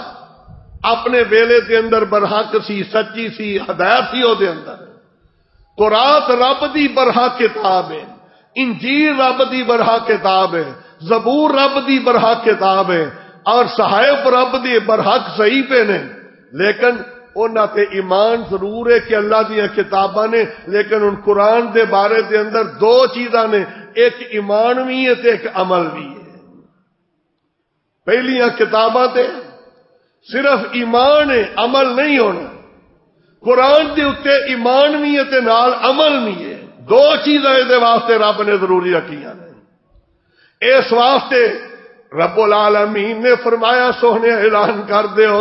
اپنے ویلے دے اندر برحق سی، سچی سی، ہدایت سی او دے اندر۔ تورات رب دی برحق کتاب ہے، انجیل رب دی برحق کتاب ہے، زبور رب دی برحق کتاب ہے، اور صحائف رب دی برحق صحیفے نے۔ لیکن انہاں تے ایمان ضرور ہے کہ اللہ دی کتاباں نے، لیکن ان قرآن دے بارے دے اندر 2 چیزاں نے، ایک ایمان بھی ہے تے ایک عمل بھی ہے۔ پہلیاں کتاباں تے صرف ایمان ہے، عمل نہیں ہونا۔ قرآن دے اتے ایمان بھی ہے تے نال عمل بھی ہے، 2 چیزاں دے واسطے رب نے ضروری رکھیاں نے۔ اس واسطے رب العالمین نے فرمایا سونے اعلان کر دیو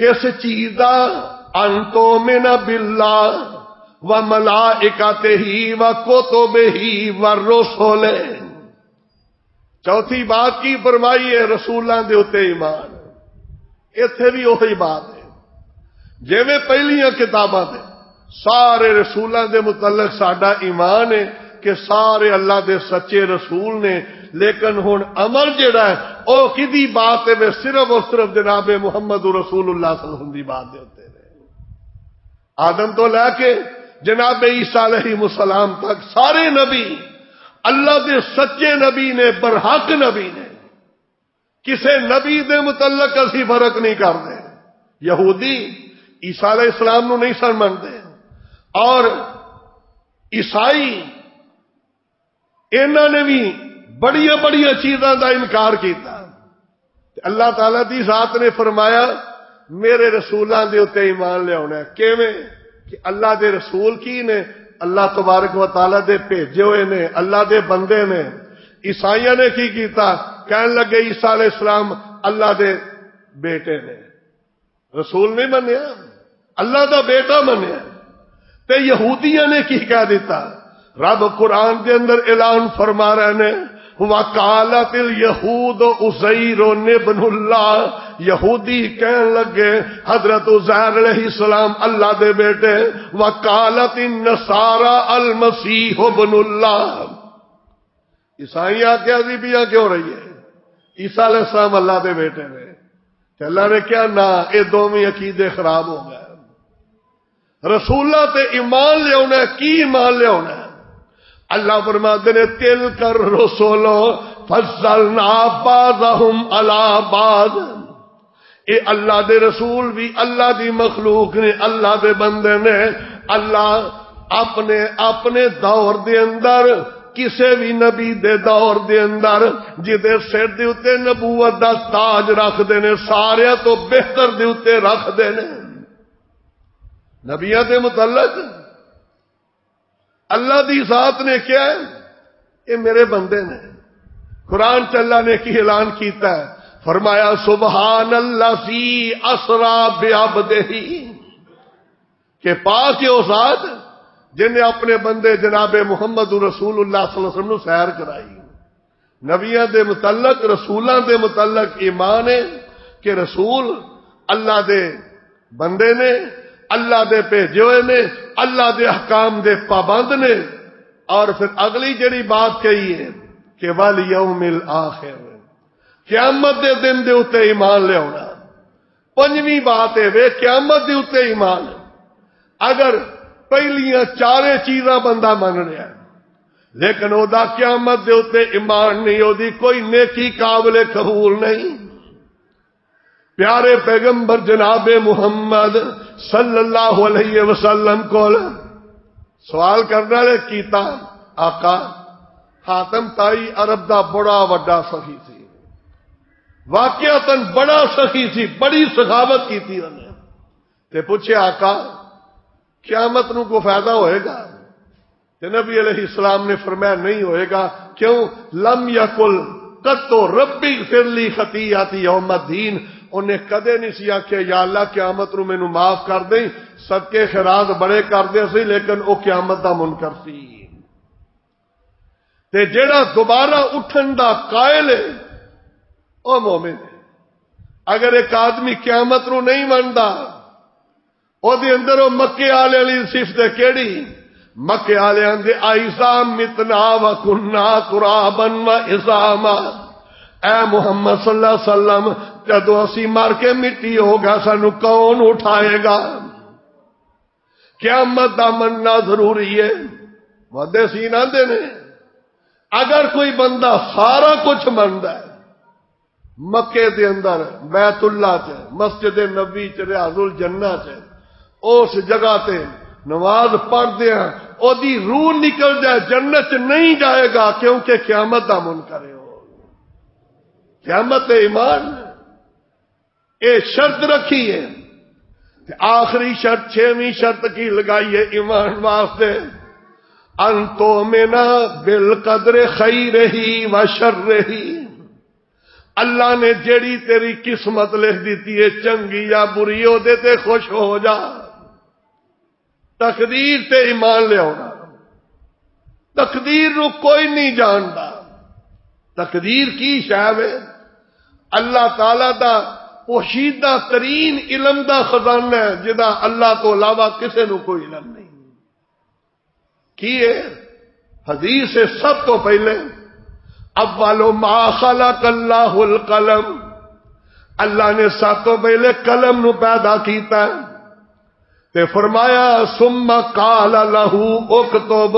کس چیز دا؟ انتو من باللہ و ملائکتہ و کتبہ و رسلہ۔ چوتھی بات کی فرمائی ہے رسولاں دے اتے ایمان۔ ایتھے بھی وہی بات ہے جویں پہلیاں کتاباں دے سارے رسولاں دے متعلق ساڈا ایمان ہے کہ سارے اللہ دے سچے رسول نے، لیکن ہن عمل جڑا ہے او کدی بات ہے صرف اور صرف جناب محمد رسول اللہ صلی اللہ علیہ وسلم دی بات دے ہوتے ہیں۔ آدم تو لے کے جناب عیسیٰ علیہ السلام تک سارے نبی اللہ دے سچے نبی نے، برحق نبی نے۔ کسے نبی دے متعلق اسی فرق نہیں کرتے۔ یہودی عیسیٰ علیہ السلام نو نہیں سن منتے اور عیسائی انہوں نے بھی بڑیاں بڑیاں چیزاں دا انکار کیتا۔ اللہ تعالیٰ دی ذات نے فرمایا میرے رسولاں دے اوتے ایمان لیاونا ہے۔ کیویں کہ اللہ دے رسول کی نے؟ اللہ تبارک و تعالیٰ دے بھیجے ہوئے نے، اللہ دے بندے نے۔ عیسائیاں نے کی کیتا؟ کہنے لگے عیسیٰ علیہ السلام اللہ دے بیٹے نے، رسول نہیں منیا، اللہ دا بیٹا منیا۔ تے یہودیاں نے کی کہہ دیتا؟ رب قرآن کے اندر اعلان فرما رہے نے وَقَالَتِ الْيَهُودُ عُزَيْرٌ ابْنُ اللَّهِ، یہودی کہنے لگے حضرت عزیر علیہ السلام اللہ دے بیٹے۔ وَقَالَتِ النَّصَارَى الْمَسِيحُ ابْنُ اللَّهِ، عیسائیاں کیا عذیبیاں کیوں رہی ہے؟ عیسیٰ علیہ السلام اللہ دے بیٹے نے۔ کہ اللہ نے کیا نہ اے دوویں عقیدے خراب ہو گئے۔ رسولہ تے ایمان لے ہونا ہے، کی ایمان لے ہونا ہے؟ اللہ فرماتے نے تِلْكَ الرُّسُلُ فَضَّلْنَا بَعْضَهُمْ عَلَى بَعْضٍ، اے اللہ دے رسول بھی اللہ دی مخلوق نے، اللہ دے بندے نے۔ اللہ اپنے دور دے اندر کسے بھی نبی دے دور دے اندر جدے سر دے اتے نبوت دا تاج رکھ دینے، سارے تو بہتر دے اتے رکھ دینے۔ نبیوں دے متعلق اللہ دی ذات نے کیا ہے؟ یہ میرے بندے نے۔ قرآن چ اللہ نے کی اعلان کیتا ہے، فرمایا سبحان الذی اسری بعبدہ، کہ پاک ہے وہ ذات جن نے اپنے بندے جناب محمد رسول اللہ صلی اللہ علیہ وسلم سیر کرائی۔ نبیوں دے متعلق، رسولاں دے متعلق ایمان ہے کہ رسول اللہ دے بندے نے، اللہ دے بھیجے ہوئے نے، اللہ دے احکام دے پابند نے۔ اور پھر اگلی جڑی بات کہی ہے کہ والیوم الآخر، قیامت دے دن دے اوتے ایمان لے آنا۔ پنجویں بات ہے وے قیامت دے اوتے ایمان۔ اگر پہلیاں چارے چیزاں بندہ من رہا ہے لیکن او دا قیامت دے اوتے ایمان نہیں، او دی کوئی نیکی قابل قبول نہیں۔ پیارے پیغمبر جناب محمد صلی اللہ علیہ وسلم کو سوال کرنا لے کیتا، آقا حاتم تائی عرب دا بڑا وڈا سخی سی، واقعتاً بڑا سخی سی، بڑی سخاوت کی تھی انہیں۔ تے پوچھے آقا قیامت نو کو فائدہ ہوئے گا؟ تے نبی علیہ السلام نے فرمایا نہیں ہوئے گا۔ کیوں؟ لم یقل قط ربی اغفر لی خطیئتی یوم الدین، انہیں کدے نہیں سی آکھیا یا اللہ قیامت نو مینوں معاف کر دیں، صدقے خیرات بڑے کر دے سی، لیکن او قیامت دا منکر سی۔ تے جیڑا دوبارہ اٹھن دا قائل ہے او مومن ہے۔ اگر ایک آدمی قیامت نو نہیں مندا، او دے اندر او مکے والے والی صفت کیڑی؟ مکے والے اندے ایزا متنا و کنا ترابا و عظاما، اے محمد صلی اللہ علیہ وسلم جدو اسی مر کے مٹی ہوگا سانو کون اٹھائے گا؟ قیامت دا مننا ضروری ہے۔ محدثین آندے نے اگر کوئی بندہ سارا کچھ مندا ہے، مکے دے اندر بیت اللہ چ، مسجد نبی چ، ریاض الجنہ چ، اس جگہ تے نماز پڑھ دیا او دی روح نکل جائے جنت نہیں جائے گا، کیونکہ قیامت دا منکر ہے۔ قیامت ایمان اے شرط رکھی ہے۔ آخری شرط چھویں شرط کی لگائی ہے ایمان واسطے، انتو منا بالقدر خیرہی و شرہی، اللہ نے جیڑی تیری قسمت لکھ دیتی ہے چنگی یا بری او دے تے خوش ہو جا. تقدیر تے ایمان لے آنا. تقدیر نو کوئی نہیں جانتا. تقدیر کی شے ہے؟ اللہ تعالی دا پوشیدہ ترین علم دا خزانہ ہے جدا اللہ تو علاوہ کسے نو کوئی علم نہیں. کی ہے؟ حدیث سے سب تو پہلے اول ما خلق اللہ القلم، اللہ نے سب تو پہلے قلم نو پیدا کیتا ہے تے فرمایا ثم قال له اکتب.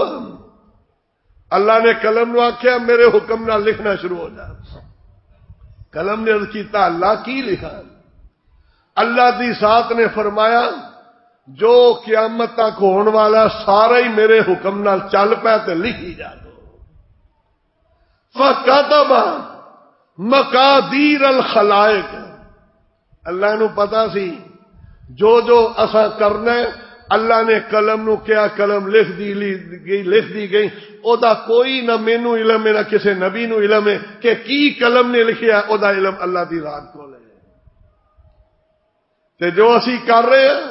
اللہ نے قلم نو آکھیا میرے حکم نال لکھنا شروع ہو جا. قلم نے عرض کیتا اللہ کی لکھا؟ اللہ دی ذات نے فرمایا جو قیامت تک ہون والا سارا ہی میرے حکم نال چل پے تے لکھی جا دو. فَكَتَبَ مقادیر الخلائق. اللہ نو پتا سی جو اسا کرنا ہے. اللہ نے قلم نو کیا قلم لکھ دی گئی. او دا کوئی نہ مینو علم ہے نہ کسی نبی نو علم ہے کہ کی قلم نے لکھیا. او دا علم اللہ دی ذات کو لے. تے جو اسی کر رہے ہیں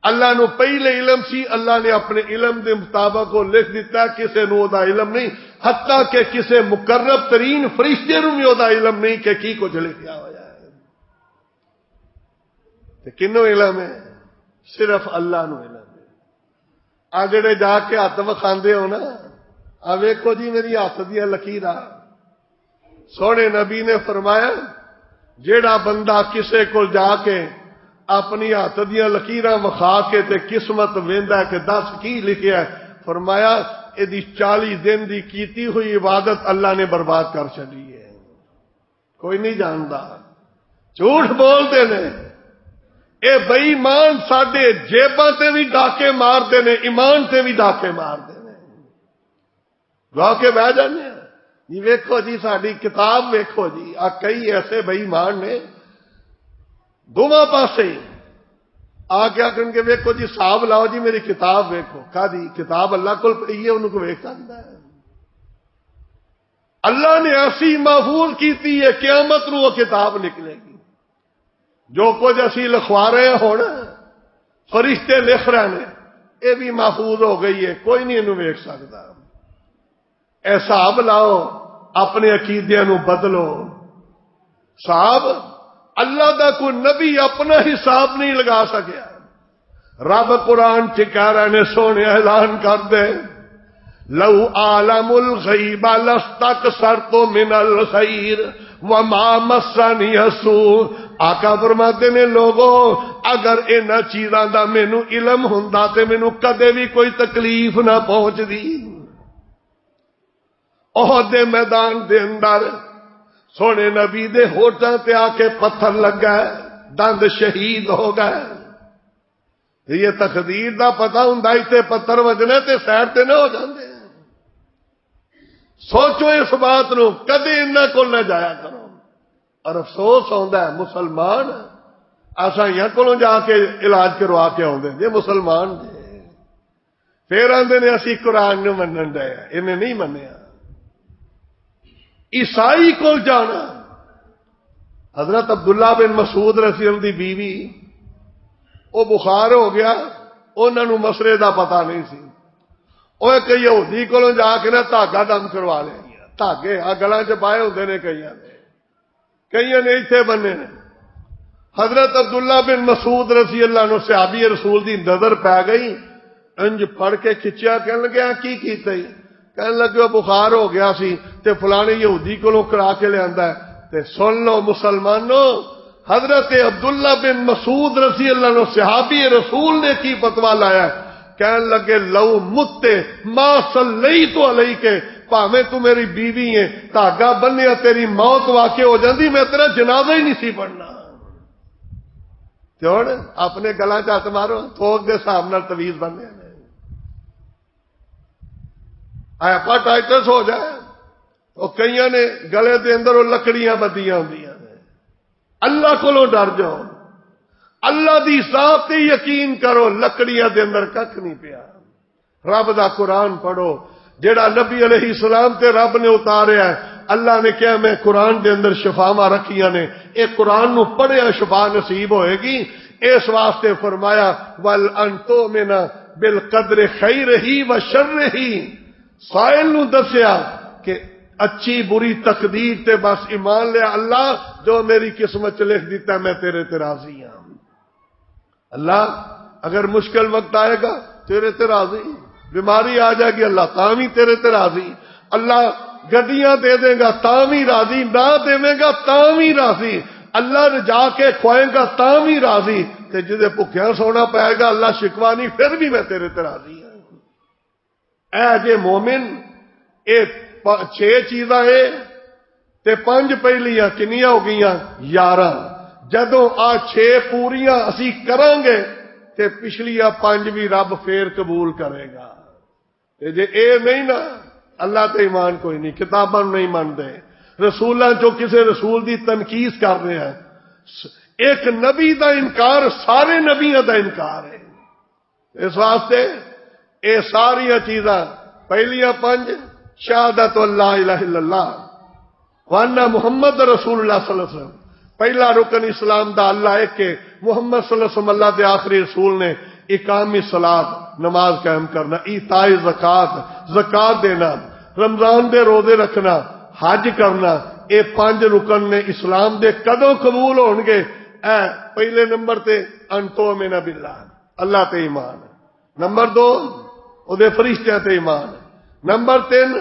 اللہ نو پہلے علم سی. اللہ نے اپنے علم دے مطابق وہ لکھ دیتا ہے. کسے نو دا علم نہیں، حتیٰ کہ کسے مقرب ترین فرشتے نو بھی دا علم نہیں کہ کی کچھ لکھیا ہوا ہے. تے کنو علم ہے؟ صرف اللہ نو علم ہے. آ جڑے جا کے ہاتھ وکھاندے ہو نا، آ ویکھو جی میری ہاتھ دیا لکیراں. سونے نبی نے فرمایا جیڑا بندہ کسے کو جا کے اپنی ہاتھ دیا لکیراں وکھا کے تے قسمت ویندا کہ دس کی لکھیا ہے، فرمایا ایدی 40 دن دی کیتی ہوئی عبادت اللہ نے برباد کر چلی ہے. کوئی نہیں جانتا. جھوٹ بولتے نے اے بے ایمان. ساڈے جیباں تے بھی ڈاکے مارتے نے، ایمان تے بھی ڈاکے مارتے نے. گا کے بہ جانے جی ویکھو جی ساری کتاب ویکھو جی. آ کئی ایسے بے ایمان نے دونوں پاسے آ کے آخر کے ویکھو جی حساب لاؤ جی میری کتاب ویکھو. کہی کتاب اللہ کو پئی ہے انہوں کو ویکھ سکتا ہے. اللہ نے ایسی محفوظ کیتی ہے قیامت نو وہ کتاب نکلے گی. جو کچھ اسی لکھوا رہے ہیں ہوں فرشتے لکھ رہے ہیں یہ بھی محفوظ ہو گئی ہے. کوئی نہیں انہوں ویکھ سکتا. حساب لاؤ اپنے عقیدے نو بدلو. صاحب اللہ دا کوئی نبی اپنا حساب نہیں لگا سکیا. رب قرآن چ کہہ رہے نے سونے اعلان کر دے لو عالم الغیب لاستکثرت من الخیر وما مسنی السوء. آقا فرماتے نے لوگوں اگر انہاں چیزاں دا مینوں علم ہوندا تے مینوں کدے بھی کوئی تکلیف نہ پہنچدی. احد دے میدان دے اندر سونے نبی دے ہوٹاں تے آ کے پتھر لگا ہے، دند شہید ہو گئے. یہ تقدیر دا پتہ ہوندا تے پتھر وجنے تے سائڈ تے نہ ہو جاندے. سوچو اس بات نو کدے انہاں کول نہ جایا کرو. اور افسوس ہوندا ہے مسلمان اساں کولوں جا کے علاج کروا کے آوندے جے مسلمان جے پھر آندے نے اسی قرآن نو منن دے انہیں نہیں منیا. عیسائی کول جانا حضرت عبداللہ بن مسعود رضی اللہ دی بیوی وہ بخار ہو گیا انہاں نو مسئلے دا پتہ نہیں سی. وہ ایک یہودی کولوں جا کے نہ دھاگا دم کروا لیا. دھاگے آ گلاں چ پائے ہوندے نے کئیاں نے ایتھے بننے نے. حضرت عبداللہ بن مسعود رضی اللہ عنہ صحابی رسول دی نظر پی گئی. انج پڑھ کے کھچیا کہن لگا کی کیتا ہی؟ کہن لگے بخار ہو گیا سی تے فلانے یہودی کولوں کرا کے لیندا ہے. تے سن لو مسلمانوں حضرت عبداللہ بن مسعود رضی اللہ عنہ صحابی رسول نے کی فتویٰ لایا ہے. کہن لگے لو متے ما صلیت علیک پاویں تو میری بیوی ہے دھاگا بنیا تیری موت واقع ہو جاندی میں تیرا جنازہ ہی نہیں سی پڑھنا. تے ہن اپنے گلاں چ ہاتھ مارو تھوک دے حساب نال تویز بننے ہیپاٹائٹس ہو جائے. وہ کئیاں نے گلے دے اندر وہ لکڑیاں بدیاں ہوندیاں نے. اللہ کولوں ڈر جاؤ. اللہ دی ذات تے یقین کرو. لکڑیاں دے اندر ککھ نہیں پیا. رب دا قرآن پڑھو جیڑا نبی علیہ السلام تے رب نے اتاریا ہے اللہ نے کیا میں قرآن دے اندر شفاواں رکھیاں نے، اے قرآن نو پڑھیا شفا نصیب ہوئے گی، اس واسطے فرمایا ول انتو منا بالقدر خیرہی و شرہی، سائل نو دسیا کہ اچھی بری تقدیر تے بس ایمان لیا، اللہ جو میری قسمت لکھ دیتا میں تیرے تے راضی ہوں۔ اللہ اگر مشکل وقت آئے گا تیرے تے راضی، بیماری آ جائے گی اللہ تاں بھی تیرے تے راضی، اللہ گڈیاں دے دے گا تاں بھی راضی، نہ دے گا تاں بھی راضی، اللہ نے جا کے کھوائے گا تاں بھی راضی، تے جدے بھکھیاں سونا پائے گا اللہ شکوا نہیں پھر بھی میں تیرے تے راضی ہوں۔ اے جے مومن اے 6 چیزاں اے تے 5 پہلیاں کنیاں ہو گئیاں 11، جدوں آ 6 پوریاں اسی کریں گے تے پچھلیاں 5 بھی رب پھر قبول کرے گا۔ تے جے اے نہیں نا اللہ تے ایمان کوئی نہیں، کتاباں نہیں مانتے، رسولاں جو کسے رسول دی تنقید کر رہے ہیں، ایک نبی دا انکار سارے نبیوں دا انکار ہے۔ اس واسطے اے ساری چیزاں پہلیاں 5 شہادت اللہ الہ الا اللہ وانا محمد رسول اللہ صلی اللہ علیہ وسلم، پہلا رکن اسلام دا اللہ ایک کہ محمد صلی اللہ علیہ وسلم اللہ دے آخری رسول نے، اقام الصلاۃ نماز قائم کرنا، ایتاء زکات زکات دینا، رمضان دے روزے رکھنا، حج کرنا، اے 5 رکن نے اسلام دے کدوں قبول ہون گے؟ اے پہلے نمبر تے انتو من باللہ اللہ تے ایمان، نمبر 2 او دے فرشتیاں تے ایمان، نمبر 3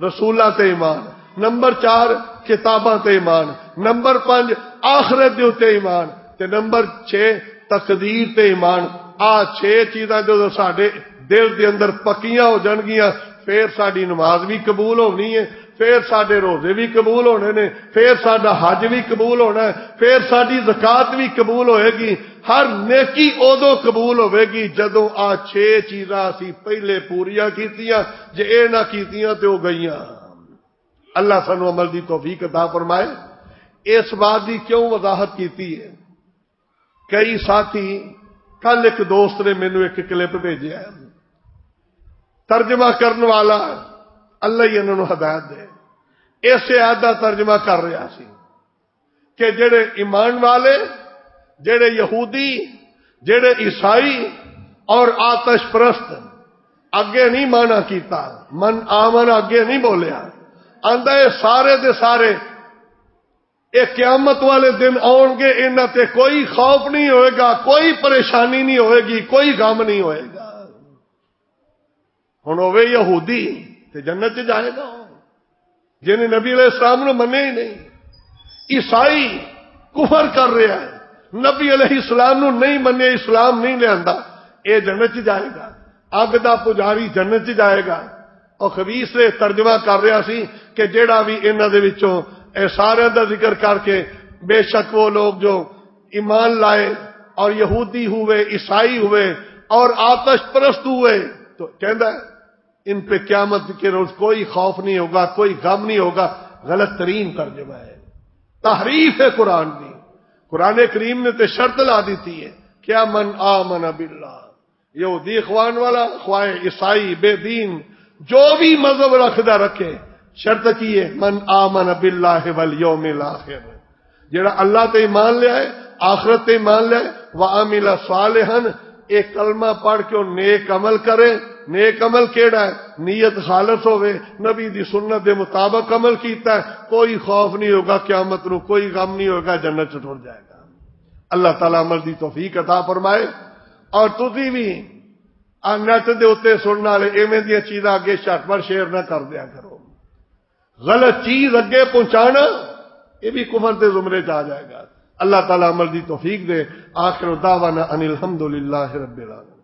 رسولاں تے ایمان، نمبر 4 کتاباں تے ایمان، نمبر 5 آخرت دے اوتے ایمان، تے نمبر 6 تقدیر تے ایمان۔ آ 6 چیزاں جو ساڈے دل دے اندر پکیاں ہو جان گیاں پھر ساڈی نماز بھی قبول ہونی ہے، پھر ساڈے روزے بھی قبول ہونے نے، پھر ساڈا حج بھی قبول ہونا ہے، پھر ساڈی زکات بھی قبول ہوئے گی، ہر نیکی ادو قبول ہوئے گی جدوں آ 6 چیزاں اسی پہلے پوریاں کیتیاں، جے اے نہ کیتیاں تے ہو گئیاں۔ اللہ سانو عمل دی توفیق عطا فرمائے۔ اس بات دی کیوں وضاحت کیتی ہے؟ کئی ساتھی کل ایک دوست نے مینوں ایک کلپ بھیجیا ہے، ترجمہ کرنے والا اللہ ہی انہوں نے ہدایت دے، ایسے آیت دا ترجمہ کر رہا سی کہ جڑے ایمان والے، جڑے یہودی، جڑے عیسائی اور آتش پرست اگے نہیں مانا کیتا، من آمن اگے نہیں بولیا، آندا ہے سارے دے سارے ایک قیامت والے دن آؤ گے، انہاں تے کوئی خوف نہیں ہوئے گا، کوئی پریشانی نہیں ہوئے گی، کوئی غم نہیں ہوئے گا۔ ہن ہوے یہودی تے جنت چ جائے گا جنہیں نبی علیہ السلام نے منے ہی نہیں، عیسائی کفر کر رہا ہے، نبی علیہ السلام نے نہیں منے، اسلام نہیں لیا، اے جنت چ جائے گا، اگ دا پجاری جنت چ جائے گا۔ اور خبیث نے ترجمہ کر رہا سی کہ جیڑا بھی انہاں دے وچوں اے سارے دا ذکر کر کے بے شک وہ لوگ جو ایمان لائے اور یہودی ہوئے، عیسائی ہوئے اور آتش پرست ہوئے، تو کہندا ہے ان پہ قیامت کے روز کوئی خوف نہیں ہوگا، کوئی غم نہیں ہوگا۔ غلط ترین ترجمہ ہے، تحریف ہے قرآن کی۔ قرآن کریم نے تو شرط لا دیتی ہے، کیا من آمن باللہ، یہودی اخوان والا، خواہ عیسائی بے دین جو بھی مذہب رکھدا رکھے، شرط کی ہے من آمن باللہ والیوم الاخر، جڑا اللہ تے ایمان لے آئے، آخرت تے ایمان لے آئے، وعمل صالحا، ایک کلمہ پڑھ کے نیک عمل کرے۔ نیک عمل کیڑا ہے؟ نیت خالص ہوئے، نبی دی سنت دے مطابق عمل کیتا ہے، کوئی خوف نہیں ہوگا قیامت نو، کوئی غم نہیں ہوگا، جنت چ ٹر جائے گا۔ اللہ تعالی عمل دی توفیق عطا فرمائے۔ اور تسی بھی نیٹ دے اوتے سنن والے ایویں دی چیزاں اگے جھٹ پر شیئر نہ کر دیا کرو، غلط چیز اگے پہنچانا یہ بھی کفر دے زمرے چ آ جائے گا۔ اللہ تعالی عمل دی توفیق دے۔ آخر دعوانا ان الحمدللہ رب العالمین۔